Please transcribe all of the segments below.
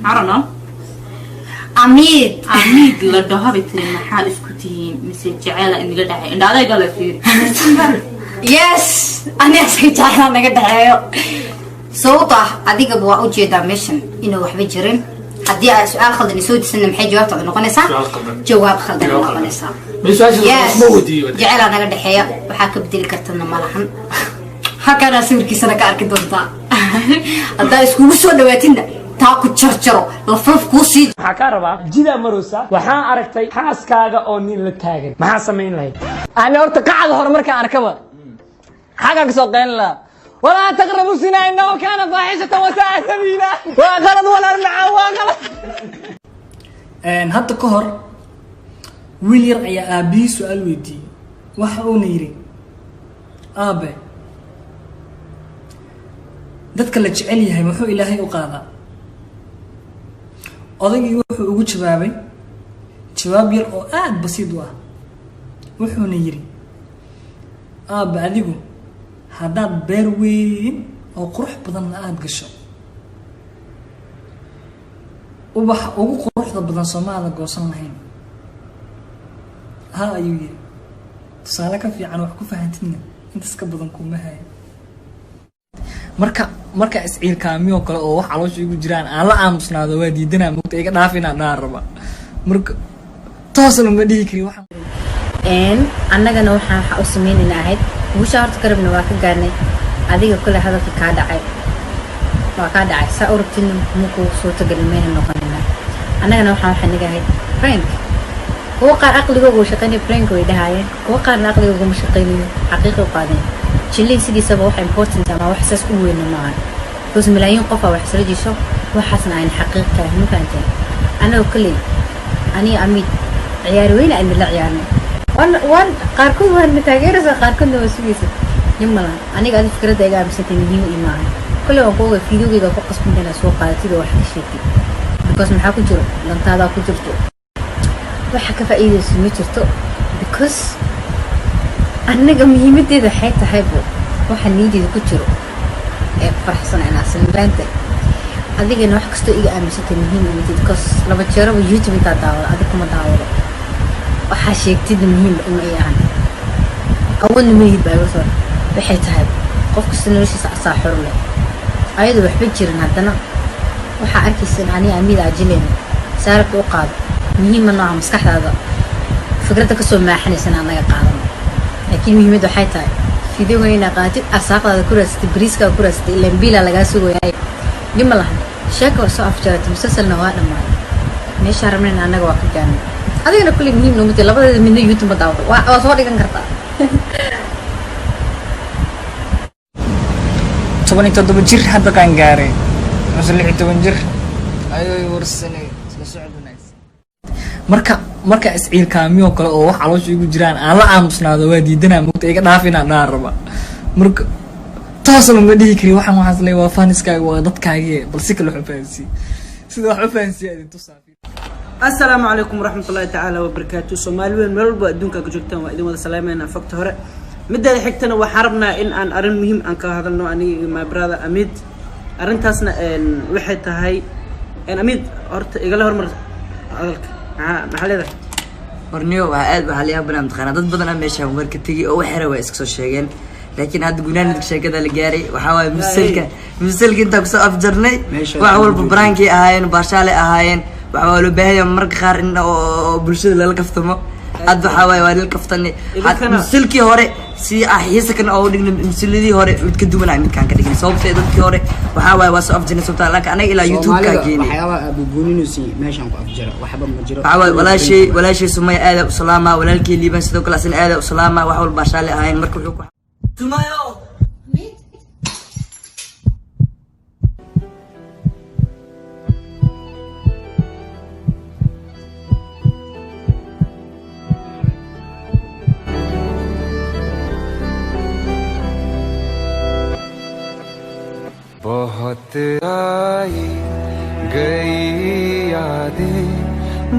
I don't know. عميد لا دهبت المحل اسكتين مسج جعله إني قد عين إن هذا قال فيه yes أنا أسكت على أنا قد عيو صوته أديك أبغى أوجي داميشن إنه وحبي جرين هدي سؤال خلدني سود سنة محي جواب تقول نقنسا جواب خلدني نقنسا yes جعله أنا قد عيو وحاك بدي الكرتنا مالحن هكذا سوي كيسنا كأرك دونتا هذا اسمه شو دواتنا تاكو تشرشرو لفوف كوسي حكاربا جيدا مروسا waxaan aragtay xaaskaaga oo nin la taagan maxaa sameyn lahayd aan horta qacad hor marka arkaba xaga ka soo qeyn la wala taqrabu sina inoo kana faaxisata wa sa'a sabila wa qalad wala ma'a qalad hadda ka hor wiil yar ayaa aabii su'aal weydiiyay waxa uu yiri aabe dadka la jecel yahay wuxuu ilaahay u qaadaa odaygii wuxuu ugu jawaabay jawaab yar oo aad basiid u ah wuxuuna yiri aaba adigu haddaad beer weyn oo qurux badan aad gasho ubax ugu quruxda badan Soomaaliya goosan lahayn ha ayuu yiri tusaale ka fiican wax ku fahantina intaas ka badan kuma hayo marka isciilkaamiyo kale oo wax caloosha igu jiraan aan la aamusnaado waa diidanaa mugta iga dhaafina dhaaraba marka toosna ma dhihi kari waxaan annagana waxa u sameeyay ahayd busha horta karabna waa ka gaarnay adiga kale hadalka ka dhacay waa ka dhacay saa urtin muku soo tagalmeen noqonina annagana waxa nagahay prank kuwa qaar aqligooda shaqeynay prank way dhahaayeen kuwa qaar aqligooda ma shaqeynay xaqiiqo qaadeen jilin sidiisa wax important ama wax saas u weyn ma aha bas milyan qof wax sarajiso waxaasna aan xaqiiqo ma fahanteen ana kale ani amid ciyaar weyn aan la ciyaarnay waan qaarkood waan taageeraysa qaarkoodna waa sugaysa yimala aniga aad fikradayga aaminsan muhiim u imaan kale oo qowga fiidiyowga ku qasbinayna soo qaadatid wax ka sheegtid because maxaa ku jiro lantaada ku jirto waxa ka faa'iideyso ma jirto because annaga muhiimadeeda waxay tahay waxa niideeda ku jiro ee farxsan ana asalaanta adigana wax kasto iga aaminsatay muhiim u yahay because laba jeer oo YouTube inta daawado adiga kuma daawado waxa sheegtid muhiim u yahay awood muhiim baa soo waxay tahay qof kasta noloshiisa asaaxur leh ayadu waxba jirin haddana waxa arkaysan ani amid ajileen saarka u qaad muhiim ma nooca maskaxdaada fikradda ka soo maaxanaysan anaga qaadan laakiin muhiimadu waxay tahay fiidiyowga qaatid asaaqada ku raastay bariiska ku raastay lambila laga soo waayay nimala sheeko soo afjartay musalsalna waa dhamaaday meesha rabnayna anaga waa ka gaarnay adigana kulli muhiim noo mid labadada midna YouTube daawado waa soo dhigan kartaa 17 jir hadda qaan gaaray 16 jir ayay warsanay isla socodnays marka isciilkaamiyo kale oo wax caloosha igu jiraan aan la aamusnaado waa diidanaa mugta iga dhaafina dhaaraba marka toosna ma dhihi kari waxaan leeyahay waa faniskaaga waa dadkaaga bal si kale xufaansi sida wax xufaansi aad intu saafi السلام عليكم ورحمة الله تعالى وبركاته. سوماليين ملبا دونك كجوجتان وإدين ودا سلامين فقط هره مدة حكتنا وحربنا إن أرن مهم أنك هذا النوع أني ما برادا أميد أرن تاسنا إن وحدة هاي إن أميد أرت إقاله هرمر هذاك محل هذا ورنيو وعاد بحاليا بنا متخانات بدنا ماشي ومركتي أو حرة ويسكسو شيئين لكن هاد قلنا لك شيء كذا لجاري وحاول مسلك أنت بس أفجرني وحاول ببرانكي أهين وباشالي أهين وحاولوا بهاي مرق خار إنه برشة للكفتمه هاد حواي وادي الكفتني مسلكي هوري سي أحيسك إنه أودي مسلدي هوري متكدو من عمد كان كده صوب سيدك هوري وحواي واسو أفجرني صوت لك أنا إلى يوتيوب كاجيني وحياة بيقولون نسي ماشي عم أفجر وحبا مجرى حواي ولا شيء سمي آدم وسلامة ولا الكي اللي بنسدو كل سنة آدم وسلامة وحاول باشالي هاي مركب حكوا سمايو बहुत आई गई यादें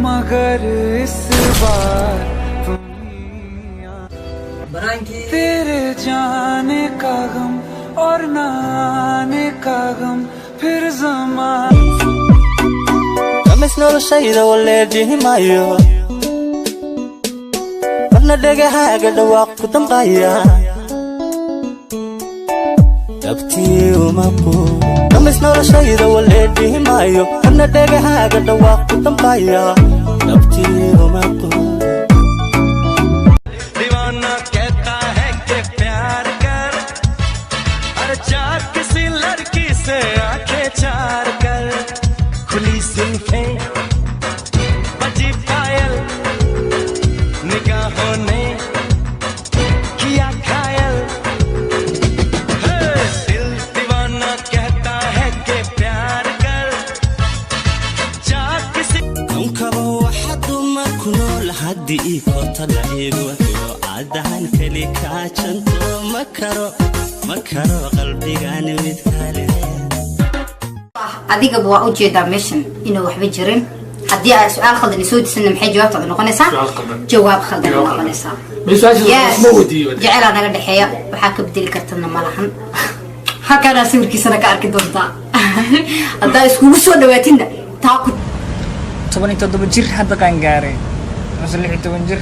मगर इस बार तुम तेरे जाने का गम और ना आने का गम फिर ज़माना noloshayda waleedihi maayo marna dhagahaaga dhawaaq ku damqaya dhabtii uma quuro dhamis noloshayda waleedihi maayo marna dhagahaaga dhawaaq ku damqaya dhabtii uma quuro दीवाना कहता है कि प्यार कर हर चार किसी लड़की से आंखें चार कर खुली जुल्फें बजी पायल निगाहों ने किया घायल दिल दीवाना कहता है कि प्यार कर चार किसी unkaba waxa dumarku nool haddii koota la eego cadahan keli kaa janto ma karo qalbigaan mid kale adiga waa u jeedaa meeshan inuu waxba jirin haddii ay su'aal khaldan soo disanna maxay jawaabtaada noqonaysaa jawaab khaldan noqonaysaa jecel naga dhaxeeya waxaa ka bedeli kartana ma lahan halkaana sawirkiisana ka arki doontaa haddaa iskugu soo dhawaatinna taa ku 17 jir hadda qaan gaaray 16 jir